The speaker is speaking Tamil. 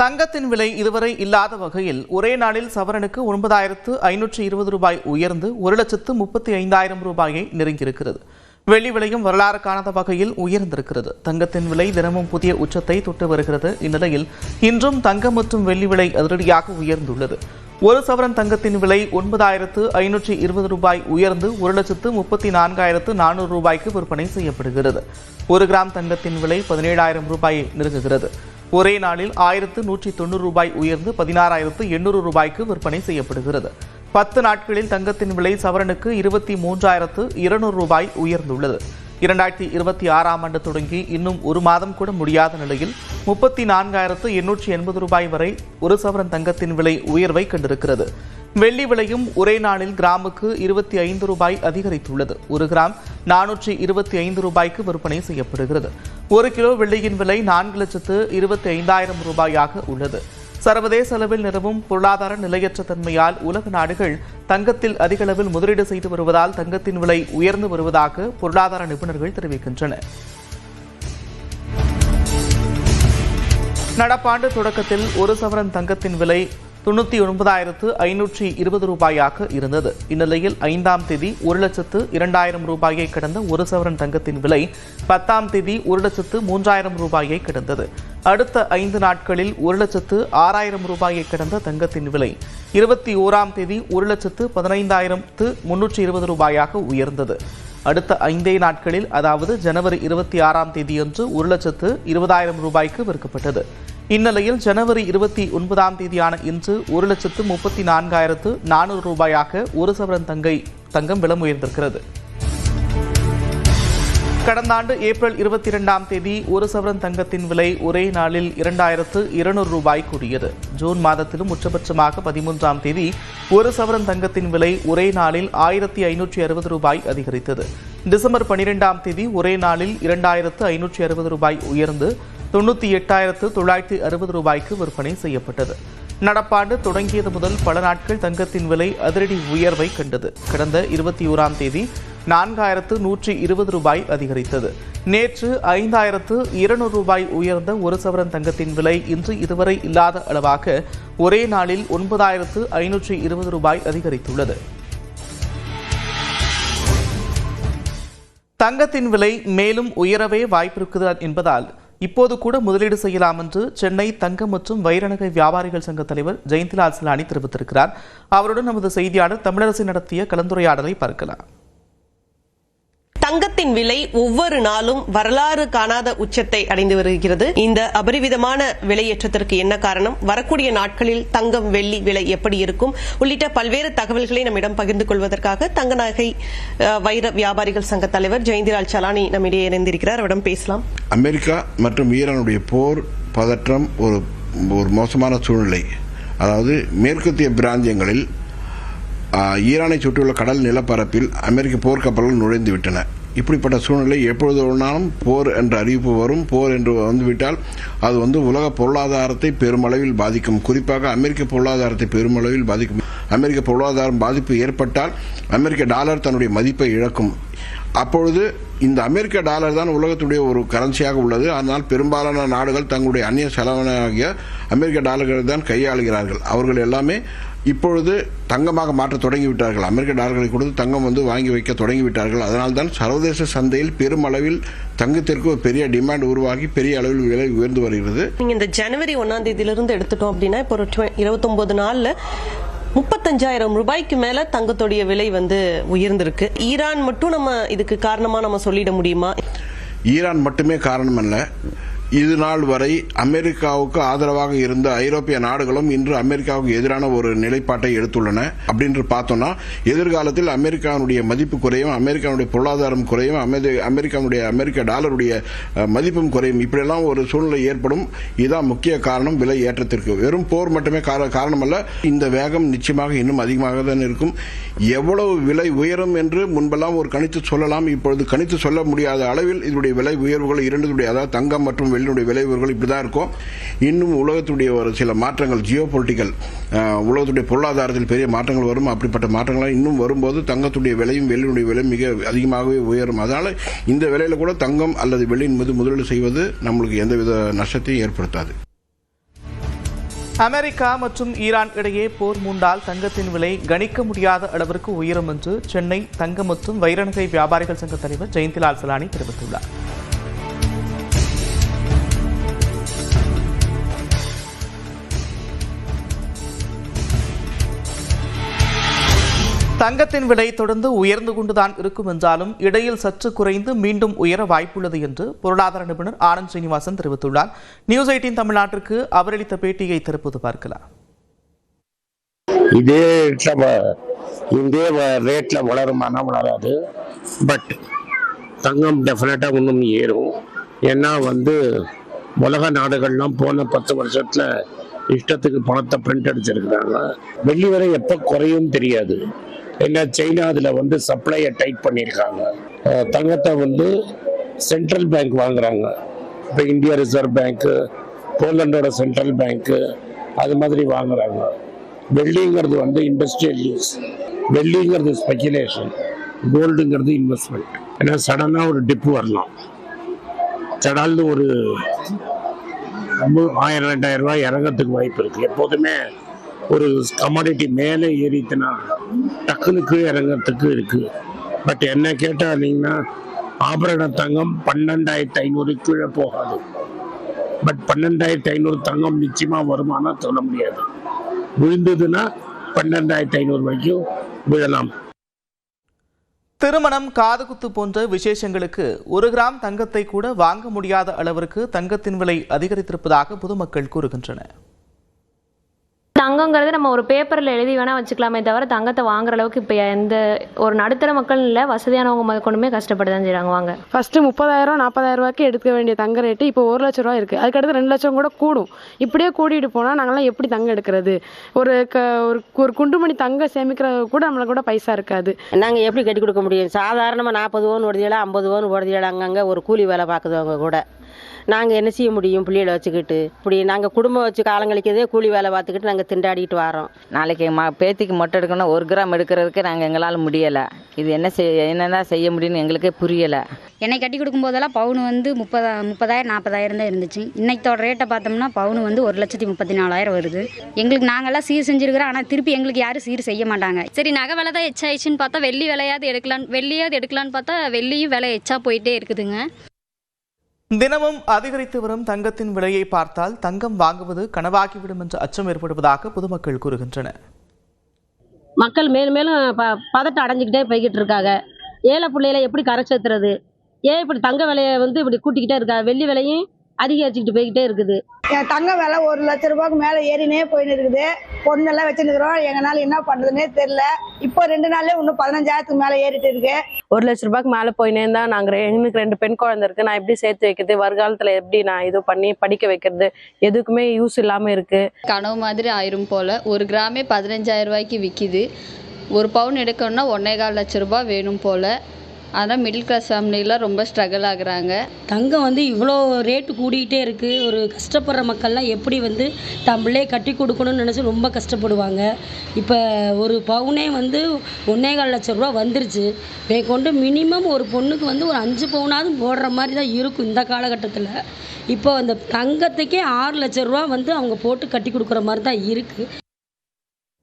தங்கத்தின் விலை இதுவரை இல்லாத வகையில் ஒரே நாளில் சவரனுக்கு 9,520 ரூபாய் உயர்ந்து 1,35,000 ரூபாயை நெருங்கியிருக்கிறது. வெள்ளி விலையும் வரலாறு காணாத வகையில் உயர்ந்திருக்கிறது. தங்கத்தின் விலை தினமும் புதிய உச்சத்தை தொட்டு வருகிறது. இந்நிலையில் இன்றும் தங்கம் மற்றும் வெள்ளி விலை அதிரடியாக உயர்ந்துள்ளது. ஒரு சவரன் தங்கத்தின் விலை 9,520 ரூபாய் உயர்ந்து 1,34,400 ரூபாய்க்கு விற்பனை செய்யப்படுகிறது. 1 கிராம் தங்கத்தின் விலை 17,000 ரூபாயை நெருங்குகிறது. ஒரே நாளில் 1,190 ரூபாய் உயர்ந்து 16,800 ரூபாய்க்கு விற்பனை செய்யப்படுகிறது. 10 நாட்களில் தங்கத்தின் விலை சவரனுக்கு 23,200 ரூபாய் உயர்ந்துள்ளது. 2026ஆம் ஆண்டு தொடங்கி இன்னும் ஒரு மாதம் கூட முடியாத நிலையில் 34,880 ரூபாய் வரை ஒரு சவரன் தங்கத்தின் விலை உயர்வை கண்டிருக்கிறது. வெள்ளி விலையும் ஒரே நாளில் கிராமுக்கு 25 ரூபாய் அதிகரித்துள்ளது. 1 கிராம் 425 ரூபாய்க்கு விற்பனை செய்யப்படுகிறது. 1 கிலோ வெள்ளியின் விலை 4,25,000 ரூபாயாக உள்ளது. சர்வதேச அளவில் நிலவும் பொருளாதார நிலையற்ற தன்மையால் உலக நாடுகள் தங்கத்தில் அதிக அளவில் முதலீடு செய்து வருவதால் தங்கத்தின் விலை உயர்ந்து வருவதாக பொருளாதார நிபுணர்கள் தெரிவிக்கின்றனர். நடப்பாண்டு தொடக்கத்தில் ஒரு சவரன் தங்கத்தின் விலை 99,520 ரூபாயாக இருந்தது. இந்நிலையில் 5ஆம் தேதி 1,02,000 ரூபாயை கடந்த ஒரு சவரன் தங்கத்தின் விலை 10ஆம் தேதி 1,03,000 ரூபாயை கடந்தது. அடுத்த 5 நாட்களில் 1,06,000 ரூபாயை கடந்த தங்கத்தின் விலை 21ஆம் தேதி 1,15,320 ரூபாயாக உயர்ந்தது. அடுத்த 5 நாட்களில் அதாவது ஜனவரி 26ஆம் தேதியன்று 1,20,000 ரூபாய்க்கு விற்கப்பட்டது. இந்நிலையில் ஜனவரி 29ஆம் தேதியான இன்று 1,34,400 ரூபாயாக ஒரு சவரன் தங்கம் விலை உயர்ந்திருக்கிறது. கடந்த ஆண்டு ஏப்ரல் 22ஆம் தேதி ஒரு சவரன் தங்கத்தின் விலை ஒரே நாளில் 2,200 ரூபாய் கூடியது. ஜூன் மாதத்திலும் உச்சபட்சமாக 13ஆம் தேதி ஒரு சவரன் தங்கத்தின் விலை ஒரே நாளில் 1,560 ரூபாய் அதிகரித்தது. டிசம்பர் 12ஆம் தேதி ஒரே நாளில் 2,560 ரூபாய் உயர்ந்து 98,960 ரூபாய்க்கு விற்பனை செய்யப்பட்டது. நடப்பாண்டு தொடங்கியது முதல் பல நாட்கள் தங்கத்தின் விலை அதிரடி உயர்வை கண்டது. கடந்த 21ஆம் தேதி 4,120 ரூபாய் அதிகரித்தது. நேற்று 5,200 ரூபாய் உயர்ந்த ஒரு சவரன் தங்கத்தின் விலை இன்று இதுவரை இல்லாத அளவாக ஒரே நாளில் 9,520 ரூபாய் அதிகரித்துள்ளது. தங்கத்தின் விலை மேலும் உயரவே வாய்ப்பிருக்கிறது என்பதால் இப்போது கூட முதலீடு செய்யலாம் என்று சென்னை தங்கம் மற்றும் வைரநகை வியாபாரிகள் சங்க தலைவர் ஜெயந்திலால் சிலானி தெரிவித்திருக்கிறார். அவருடன் நமது செய்தியாளர் தமிழரசி நடத்திய கலந்துரையாடலை பார்க்கலாம். தங்கத்தின் விலை ஒவ்வொரு நாளும் வரலாறு காணாத உச்சத்தை அடைந்து வருகிறது. இந்த அபரிவிதமான விலையேற்றத்திற்கு என்ன காரணம், வரக்கூடிய நாட்களில் தங்கம் வெள்ளி விலை எப்படி இருக்கும் உள்ளிட்ட பல்வேறு தகவல்களை நம்மிடம் பகிர்ந்து கொள்வதற்காக தங்க நகை வைர வியாபாரிகள் சங்க தலைவர் ஜெயந்திலால் சலானி நம்மிடையே இணைந்திருக்கிறார். அவரிடம் பேசலாம். அமெரிக்கா மற்றும் ஈரானுடைய போர் பதற்றம் ஒரு மோசமான சூழ்நிலை. அதாவது மேற்கத்திய பிராந்தியங்களில் ஈரானை சுற்றியுள்ள கடல் நிலப்பரப்பில் அமெரிக்க போர்க்கப்பல்கள் நுழைந்து விட்டன. இப்படிப்பட்ட சூழ்நிலை எப்பொழுது வேணாலும் போர் என்ற அறிவிப்பு வரும். போர் என்று வந்துவிட்டால் அது உலக பொருளாதாரத்தை பெருமளவில் பாதிக்கும். குறிப்பாக அமெரிக்க பொருளாதாரத்தை பெருமளவில் பாதிக்கும். அமெரிக்க பொருளாதாரம் பாதிப்பு ஏற்பட்டால் அமெரிக்க டாலர் தன்னுடைய மதிப்பை இழக்கும். அப்பொழுது இந்த அமெரிக்க டாலர் தான் உலகத்துடைய ஒரு கரன்சியாக உள்ளது. அதனால் பெரும்பாலான நாடுகள் தங்களுடைய அந்நிய செலவனாகிய அமெரிக்க டாலர்களை தான் கையாளுகிறார்கள். அவர்கள் எல்லாமே இப்பொழுது தங்கமாக மாற்ற தொடங்கிவிட்டார்கள். அமெரிக்க டாலர்களை கொடுத்து தங்கம் வாங்கி வைக்க தொடங்கிவிட்டார்கள். அதனால்தான் சர்வதேச சந்தையில் பெருமளவில் தங்கத்திற்கு ஒரு பெரிய டிமாண்ட் உருவாகி பெரிய அளவில் விலை உயர்ந்து வருகிறது. நீங்க இந்த ஜனவரி 1ஆம் தேதியிலிருந்து எடுத்துட்டோம் அப்படின்னா இப்போ 29 நாள்ல 35,000 ரூபாய்க்கு மேல தங்கத்துடைய விலை உயர்ந்திருக்கு. ஈரான் மட்டும் நம்ம இதுக்கு காரணமா நம்ம சொல்லிட முடியுமா? ஈரான் மட்டுமே காரணம் அல்ல. இது நாள் வரை அமெரிக்காவுக்கு ஆதரவாக இருந்த ஐரோப்பிய நாடுகளும் இன்று அமெரிக்காவுக்கு எதிரான ஒரு நிலைப்பாட்டை எடுத்துள்ளன. அப்படின்னு பார்த்தோம்னா எதிர்காலத்தில் அமெரிக்காவுடைய மதிப்பு குறையும், அமெரிக்காவுடைய பொருளாதாரம் குறையும், அமெரிக்க டாலருடைய மதிப்பும் குறையும். இப்படியெல்லாம் ஒரு சூழ்நிலை ஏற்படும். இதுதான் முக்கிய காரணம் விலை ஏற்றத்திற்கு. வெறும் போர் மட்டுமே காரணம் அல்ல. இந்த வேகம் நிச்சயமாக இன்னும் அதிகமாக தான் இருக்கும். எவ்வளவு விலை உயரும் என்று முன்பெல்லாம் ஒரு கணித்து சொல்லலாம். இப்பொழுது கணித்து சொல்ல முடியாத அளவில் இதனுடைய விலை உயர்வுகள் இரண்டுடைய, அதாவது தங்கம் மற்றும் வெள்ளியுடைய விலை உயர்வுகள் இப்படிதான் இருக்கும். இன்னும் உலகத்துடைய ஒரு சில மாற்றங்கள், ஜியோ பொலிட்டிக்கல், உலகத்துடைய பொருளாதாரத்தில் பெரிய மாற்றங்கள் வரும். அப்படிப்பட்ட மாற்றங்கள் இன்னும் வரும்போது தங்கத்துடைய விலையும் வெள்ளியுடைய விலை மிக அதிகமாகவே உயரும். அதனால இந்த விலையில கூட தங்கம் அல்லது வெள்ளியின் மீது முதலீடு செய்வது நம்மளுக்கு எந்தவித நஷ்டத்தையும் ஏற்படுத்தாது. அமெரிக்கா மற்றும் ஈரான் இடையே போர் மூண்டால் தங்கத்தின் விலை கணிக்க முடியாத அளவிற்கு உயரும் என்று சென்னை தங்க மற்றும் வைர நகை வியாபாரிகள் சங்க தலைவர் ஜெயந்திலால் சலானி தெரிவித்துள்ளார். தங்கத்தின் விலை தொடர்ந்து உயர்ந்து கொண்டுதான் இருக்கும் என்றாலும் இடையில் சற்று குறைந்து மீண்டும் உயர வாய்ப்புள்ளது என்று பொருளாதார நிபுணர் ஆனந்த் ஸ்ரீனிவாசன் தெரிவித்துள்ளார். நியூஸ் 18 தமிழ்நாட்டிற்கு அவர் அளித்த பேட்டியை தற்போது பார்க்கலாம். இதே ரேட்ல வளருமானா வளராது. பட் தங்கம் டெஃபினட்டா இன்னும் ஏறும். ஏன்னா உலக நாடுகள்லாம் போன 10 வருஷத்துல இஷ்டத்துக்கு பணத்தை பிரிண்ட் அடிச்சிருக்கிறாங்க. வெள்ளி விலை எப்போ குறையும் தெரியாது. ஏன்னா சைனா அதில் சப்ளையை டைட் பண்ணியிருக்காங்க. தங்கத்தை சென்ட்ரல் பேங்க் வாங்குறாங்க. இப்போ இந்தியா ரிசர்வ் பேங்க்கு, போலண்டோட சென்ட்ரல் பேங்க்கு அது மாதிரி வாங்குறாங்க. வெள்ளிங்கிறது இண்டஸ்ட்ரியல் யூஸ், வெள்ளிங்கிறது ஸ்பெகுலேஷன், கோல்டுங்கிறது இன்வெஸ்ட்மெண்ட். ஏன்னா சடனாக ஒரு டிப்பு வரலாம். சடால்னு ஒரு 1000-2000 ரூபாய் இறங்கிறதுக்கு வாய்ப்பு இருக்கு. எப்போதுமே ஒரு கமாடிட்டி மேலே ஏறித்துனா டக்குனு கீழே இறங்கிறதுக்கு இருக்கு. பட் என்ன கேட்டாங்கன்னா ஆபரண தங்கம் 12,500 கீழே போகாது. பட் 12,500 தங்கம் நிச்சயமா வருமானா சொல்ல முடியாது. விழுந்ததுன்னா 12,500 வரைக்கும் விழலாம். திருமணம், காதுகுத்து போன்ற விசேஷங்களுக்கு 1 கிராம் தங்கத்தை கூட வாங்க முடியாத அளவிற்கு தங்கத்தின் விலை அதிகரித்திருப்பதாக பொதுமக்கள் கூறுகின்றனர். தங்கங்கிறது நம்ம ஒரு பேப்பரில் எழுதி வேணால் வச்சுக்கலாமே தவிர தங்கத்தை வாங்குற அளவுக்கு இப்போ எந்த ஒரு நடுத்தர மக்கள் இல்லை, வசதியானவங்க கொண்டுமே கஷ்டப்பட்டு தான் செய்கிறாங்க. வாங்க ஃபஸ்ட்டு 30,000-40,000 ரூபாய்க்கு எடுக்க வேண்டிய தங்க ரேட்டு இப்போ 1 லட்ச ரூபா இருக்குது. அதுக்கடுத்து 2 லட்சம் கூட கூடும். இப்படியே கூட்டிகிட்டு போனால் நாங்கள்லாம் எப்படி தங்கம் எடுக்கிறது? ஒரு குண்டுமணி தங்கம் சேமிக்கிறது கூட நம்மளுக்கு கூட பைசா இருக்காது. நாங்கள் எப்படி கட்டி கொடுக்க முடியும்? சாதாரணமாக 40 பவுன் ஓடுதியலாம், 50 பவுன் ஓடுதியலாம். அங்கங்கே ஒரு கூலி வேலை பார்க்குறவங்க கூட நாங்கள் என்ன செய்ய முடியும்? பிள்ளைகளை வச்சுக்கிட்டு இப்படி நாங்கள் குடும்பம் வச்சு காலங்களிக்கதே கூலி வேலை பார்த்துக்கிட்டு நாங்கள் திண்டாடிட்டு வரோம். நாளைக்கு பேத்திக்கு மொட்டை எடுக்கணும், 1 கிராம் எடுக்கிறதுக்கு எங்களால் முடியலை. இது என்னென்ன செய்ய முடியும்னு எங்களுக்கே புரியலை. என்னை கட்டி கொடுக்கும் போதெல்லாம் பவுன் 30,000-40,000 தான் இருந்துச்சு. இன்னைக்கோட ரேட்டை பார்த்தோம்னா பவுன் 1,34,000 வருது. எங்களுக்கு நாங்கள்லாம் சீர் செஞ்சுருக்கிறோம். ஆனால் திருப்பி எங்களுக்கு யாரும் சீர் செய்ய மாட்டாங்க. சரி, நகை விலை தான் எச்சாயிடுச்சுன்னு பார்த்தா வெள்ளியாவது எடுக்கலான்னு பார்த்தா வெள்ளியும் விலை எச்சா போயிட்டே இருக்குதுங்க. தினமும் அதிகரித்து வரும் தங்கத்தின் விலையை பார்த்தால் தங்கம் வாங்குவது கனவாகிவிடும் என்ற அச்சம் ஏற்படுவதாக பொதுமக்கள் கூறுகின்றனர். மக்கள் மேலும் மேலும் பதட்டம் அடைஞ்சிக்கிட்டே போய்கிட்டு இருக்காங்க. ஏழை பிள்ளைகளை எப்படி கரை சேர்த்துறது? ஏன் இப்படி தங்க விலையை இப்படி கூட்டிக்கிட்டே இருக்கா? வெள்ளி விலையும் அதிகரிச்சுக்கிட்டு போய்கிட்டே இருக்குது. தங்க விலை 1 லட்ச ரூபாய்க்கு மேலே ஏறினே போயின்னு இருக்குது. பொண்ணெல்லாம் வச்சுருக்கிறோம். எங்களால் என்ன பண்ணுறதுனே தெரியல. இப்போ 2 நாள்லேயே இன்னும் 15,000க்கு மேலே ஏறிட்டு இருக்கு. 1 லட்ச ரூபாய்க்கு மேலே போயினே தான். எனக்கு 2 பெண் குழந்தை இருக்குது. நான் எப்படி சேர்த்து வைக்கிறது? வருங்காலத்தில் எப்படி நான் இது பண்ணி படிக்க வைக்கிறது? எதுக்குமே யூஸ் இல்லாமல் இருக்குது. கனவு மாதிரி ஆயிரும் போல். 1 கிராமே 15,000 ரூபாய்க்கு விற்கிது. 1 பவுன் எடுக்கணும்னா 1,4 லட்ச ரூபாய் வேணும் போல். ஆனால் மிடில் கிளாஸ் ஃபேமிலியெலாம் ரொம்ப ஸ்ட்ரகிள் ஆகுறாங்க. தங்கம் இவ்வளோ ரேட்டு கூடிக்கிட்டே இருக்குது. ஒரு கஷ்டப்படுற மக்கள்லாம் எப்படி தம்பிளே கட்டி கொடுக்கணும்னு நினச்சி ரொம்ப கஷ்டப்படுவாங்க. இப்போ ஒரு பவுனே 1,4 லட்ச ரூபா வந்துருச்சு. கொண்டு மினிமம் ஒரு பொண்ணுக்கு ஒரு 5 பவுனாவது போடுற மாதிரி தான் இருக்கும் இந்த காலகட்டத்தில். இப்போ அந்த தங்கத்துக்கே 6 லட்ச ரூபா அவங்க போட்டு கட்டி கொடுக்குற மாதிரி தான் இருக்குது.